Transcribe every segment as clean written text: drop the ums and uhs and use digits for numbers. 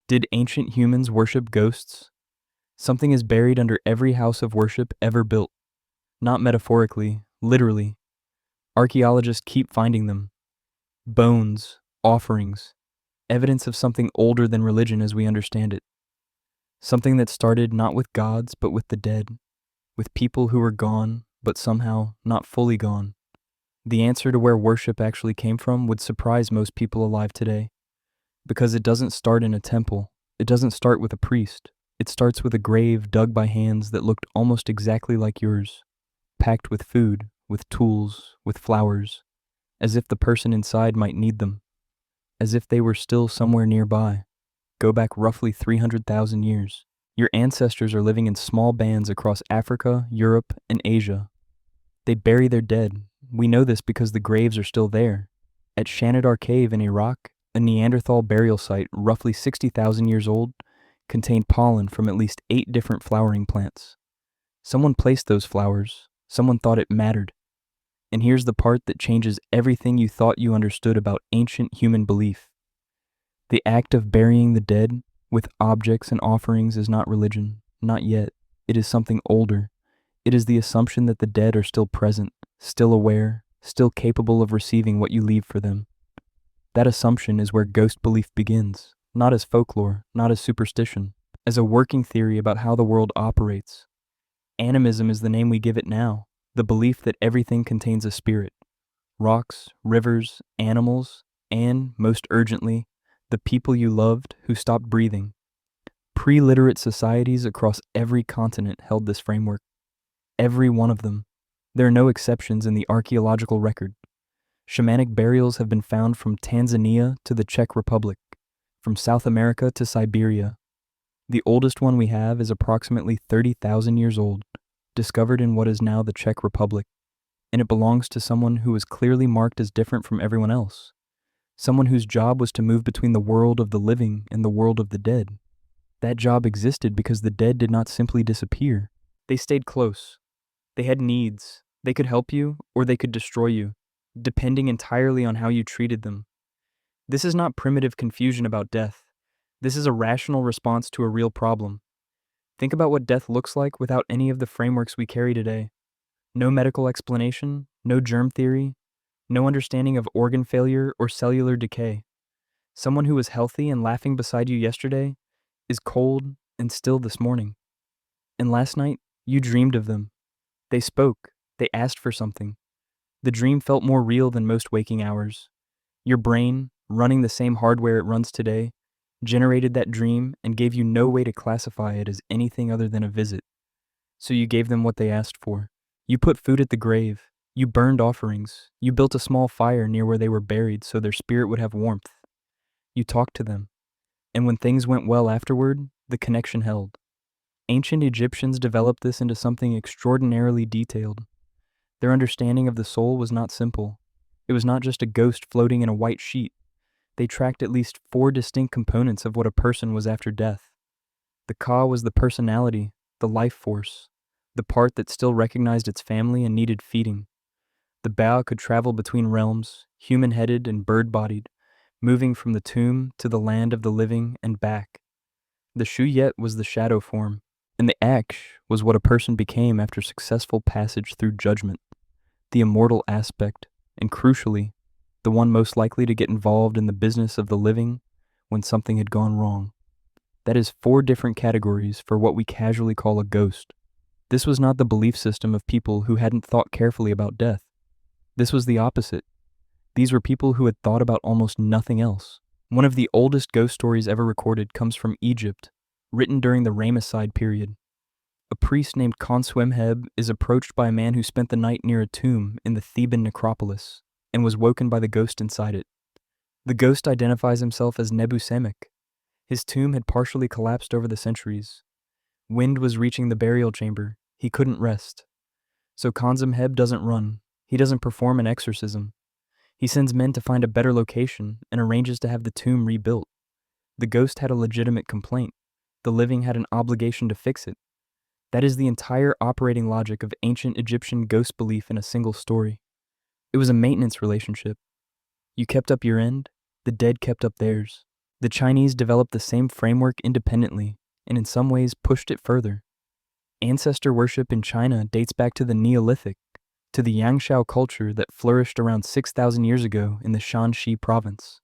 Did ancient humans worship ghosts? Something is buried under every house of worship ever built. Not metaphorically, literally. Archaeologists keep finding them. Bones, offerings, evidence of something older than religion as we understand it. Something that started not with gods, but with the dead, with people who were gone, but somehow not fully gone. The answer to where worship actually came from would surprise most people alive today, because it doesn't start in a temple. It doesn't start with a priest. It starts with a grave dug by hands that looked almost exactly like yours, packed with food, with tools, with flowers, as if the person inside might need them, as if they were still somewhere nearby. Go back roughly 300,000 years. Your ancestors are living in small bands across Africa, Europe, and Asia. They bury their dead. We know this because the graves are still there. At Shanidar Cave in Iraq, a Neanderthal burial site roughly 60,000 years old contained pollen from at least 8 different flowering plants. Someone placed those flowers. Someone thought it mattered. And here's the part that changes everything you thought you understood about ancient human belief. The act of burying the dead with objects and offerings is not religion, not yet. It is something older. It is the assumption that the dead are still present, still aware, still capable of receiving what you leave for them. That assumption is where ghost belief begins, not as folklore, not as superstition, as a working theory about how the world operates. Animism is the name we give it now, the belief that everything contains a spirit. Rocks, rivers, animals, and, most urgently, the people you loved who stopped breathing. Pre-literate societies across every continent held this framework. Every one of them. There are no exceptions in the archaeological record. Shamanic burials have been found from Tanzania to the Czech Republic, from South America to Siberia. The oldest one we have is approximately 30,000 years old, discovered in what is now the Czech Republic, and it belongs to someone who was clearly marked as different from everyone else. Someone whose job was to move between the world of the living and the world of the dead. That job existed because the dead did not simply disappear. They stayed close. They had needs. They could help you, or they could destroy you, depending entirely on how you treated them. This is not primitive confusion about death. This is a rational response to a real problem. Think about what death looks like without any of the frameworks we carry today. No medical explanation, no germ theory, no understanding of organ failure or cellular decay. Someone who was healthy and laughing beside you yesterday is cold and still this morning. And last night, you dreamed of them. They spoke. They asked for something. The dream felt more real than most waking hours. Your brain, running the same hardware it runs today, generated that dream and gave you no way to classify it as anything other than a visit. So you gave them what they asked for. You put food at the grave. You burned offerings. You built a small fire near where they were buried so their spirit would have warmth. You talked to them. And when things went well afterward, the connection held. Ancient Egyptians developed this into something extraordinarily detailed. Their understanding of the soul was not simple. It was not just a ghost floating in a white sheet. They tracked at least 4 distinct components of what a person was after death. The Ka was the personality, the life force, the part that still recognized its family and needed feeding. The Ba could travel between realms, human-headed and bird-bodied, moving from the tomb to the land of the living and back. The Shuyet was the shadow form, and the Aksh was what a person became after successful passage through judgment, the immortal aspect, and crucially, the one most likely to get involved in the business of the living when something had gone wrong. That is 4 different categories for what we casually call a ghost. This was not the belief system of people who hadn't thought carefully about death. This was the opposite. These were people who had thought about almost nothing else. One of the oldest ghost stories ever recorded comes from Egypt, written during the Ramesside period. A priest named Khonswemheb is approached by a man who spent the night near a tomb in the Theban necropolis and was woken by the ghost inside it. The ghost identifies himself as Nebu Samek. His tomb had partially collapsed over the centuries. Wind was reaching the burial chamber. He couldn't rest. So Khonswemheb doesn't run. He doesn't perform an exorcism. He sends men to find a better location and arranges to have the tomb rebuilt. The ghost had a legitimate complaint. The living had an obligation to fix it. That is the entire operating logic of ancient Egyptian ghost belief in a single story. It was a maintenance relationship. You kept up your end, the dead kept up theirs. The Chinese developed the same framework independently, and in some ways pushed it further. Ancestor worship in China dates back to the Neolithic, to the Yangshao culture that flourished around 6,000 years ago in the Shanxi province.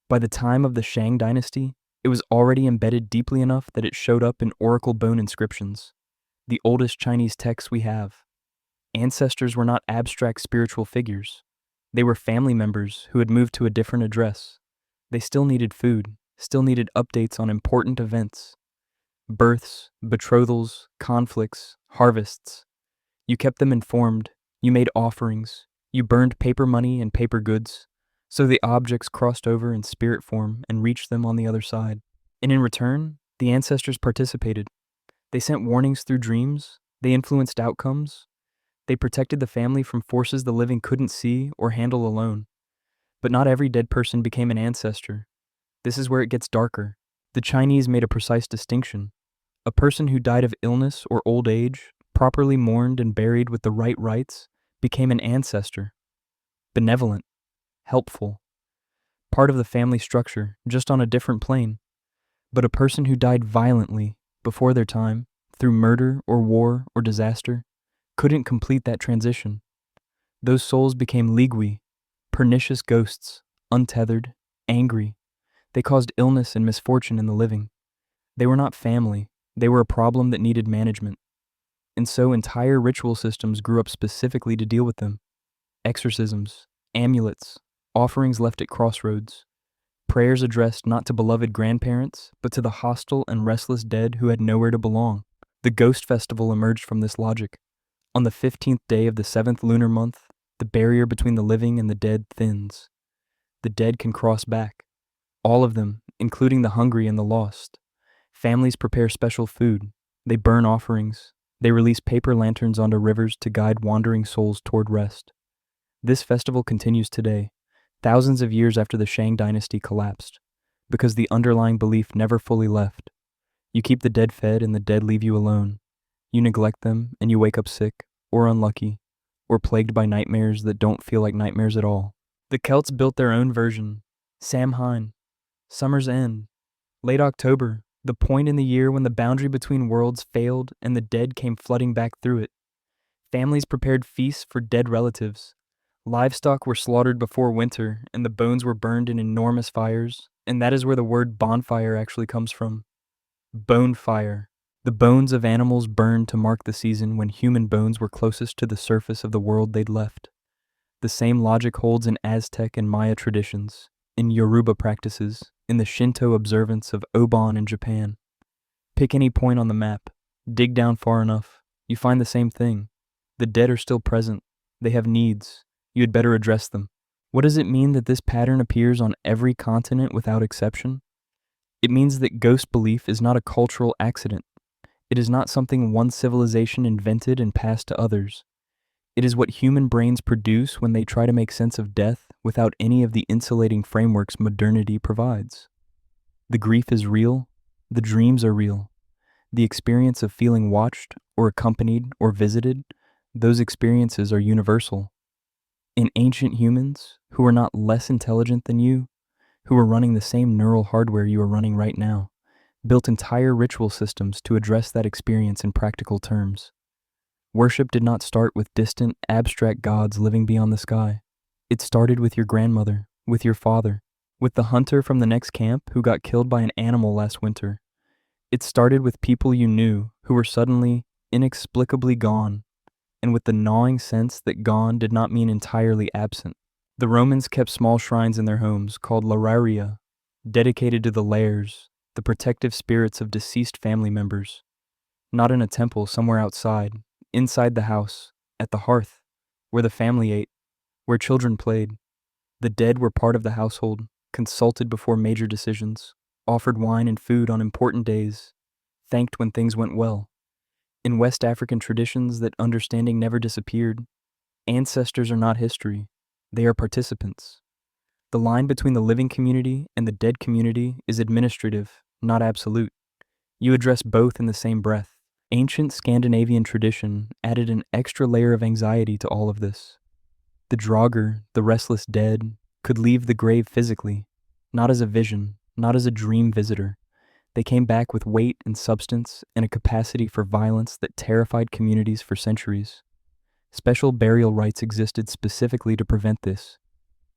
By the time of the Shang dynasty, it was already embedded deeply enough that it showed up in oracle bone inscriptions, the oldest Chinese texts we have. Ancestors were not abstract spiritual figures. They were family members who had moved to a different address. They still needed food, still needed updates on important events. Births, betrothals, conflicts, harvests. You kept them informed, you made offerings, you burned paper money and paper goods, so the objects crossed over in spirit form and reached them on the other side. And in return, the ancestors participated. They sent warnings through dreams, they influenced outcomes, they protected the family from forces the living couldn't see or handle alone. But not every dead person became an ancestor. This is where it gets darker. The Chinese made a precise distinction. A person who died of illness or old age, properly mourned and buried with the right rites, became an ancestor. Benevolent, helpful, part of the family structure, just on a different plane. But a person who died violently, before their time, through murder or war or disaster, couldn't complete that transition. Those souls became ligui, pernicious ghosts, untethered, angry. They caused illness and misfortune in the living. They were not family, they were a problem that needed management. And so entire ritual systems grew up specifically to deal with them. Exorcisms, amulets, offerings left at crossroads, prayers addressed not to beloved grandparents, but to the hostile and restless dead who had nowhere to belong. The ghost festival emerged from this logic. On the 15th day of the 7th lunar month, the barrier between the living and the dead thins. The dead can cross back. All of them, including the hungry and the lost. Families prepare special food. They burn offerings. They release paper lanterns onto rivers to guide wandering souls toward rest. This festival continues today, thousands of years after the Shang dynasty collapsed, because the underlying belief never fully left. You keep the dead fed and the dead leave you alone. You neglect them and you wake up sick, or unlucky, or plagued by nightmares that don't feel like nightmares at all. The Celts built their own version. Samhain, summer's end, late October, the point in the year when the boundary between worlds failed and the dead came flooding back through it. Families prepared feasts for dead relatives. Livestock were slaughtered before winter, and the bones were burned in enormous fires, and that is where the word bonfire actually comes from. Bone fire. The bones of animals burned to mark the season when human bones were closest to the surface of the world they'd left. The same logic holds in Aztec and Maya traditions, in Yoruba practices, in the Shinto observance of Obon in Japan. Pick any point on the map, dig down far enough, you find the same thing. The dead are still present. They have needs. You had better address them. What does it mean that this pattern appears on every continent without exception? It means that ghost belief is not a cultural accident. It is not something one civilization invented and passed to others. It is what human brains produce when they try to make sense of death without any of the insulating frameworks modernity provides. The grief is real. The dreams are real. The experience of feeling watched or accompanied or visited, those experiences are universal. In ancient humans, who are not less intelligent than you, who are running the same neural hardware you are running right now, built entire ritual systems to address that experience in practical terms. Worship did not start with distant, abstract gods living beyond the sky. It started with your grandmother, with your father, with the hunter from the next camp who got killed by an animal last winter. It started with people you knew who were suddenly, inexplicably gone, and with the gnawing sense that gone did not mean entirely absent. The Romans kept small shrines in their homes called lararia, dedicated to the lairs, the protective spirits of deceased family members. Not in a temple somewhere outside, inside the house, at the hearth, where the family ate, where children played. The dead were part of the household, consulted before major decisions, offered wine and food on important days, thanked when things went well. In West African traditions that understanding never disappeared, ancestors are not history, they are participants. The line between the living community and the dead community is administrative, not absolute. You address both in the same breath. Ancient Scandinavian tradition added an extra layer of anxiety to all of this. The Draugr, the restless dead, could leave the grave physically, not as a vision, not as a dream visitor. They came back with weight and substance and a capacity for violence that terrified communities for centuries. Special burial rites existed specifically to prevent this.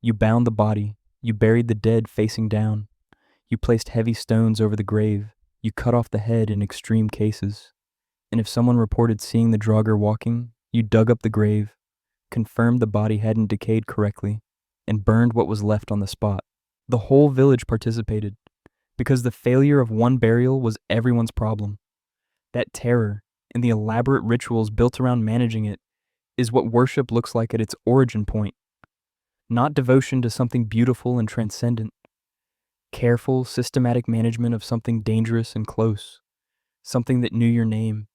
You bound the body, you buried the dead facing down, you placed heavy stones over the grave, you cut off the head in extreme cases. And if someone reported seeing the Draugr walking, you dug up the grave, confirmed the body hadn't decayed correctly, and burned what was left on the spot. The whole village participated, because the failure of one burial was everyone's problem. That terror and the elaborate rituals built around managing it is what worship looks like at its origin point. Not devotion to something beautiful and transcendent. Careful, systematic management of something dangerous and close. Something that knew your name,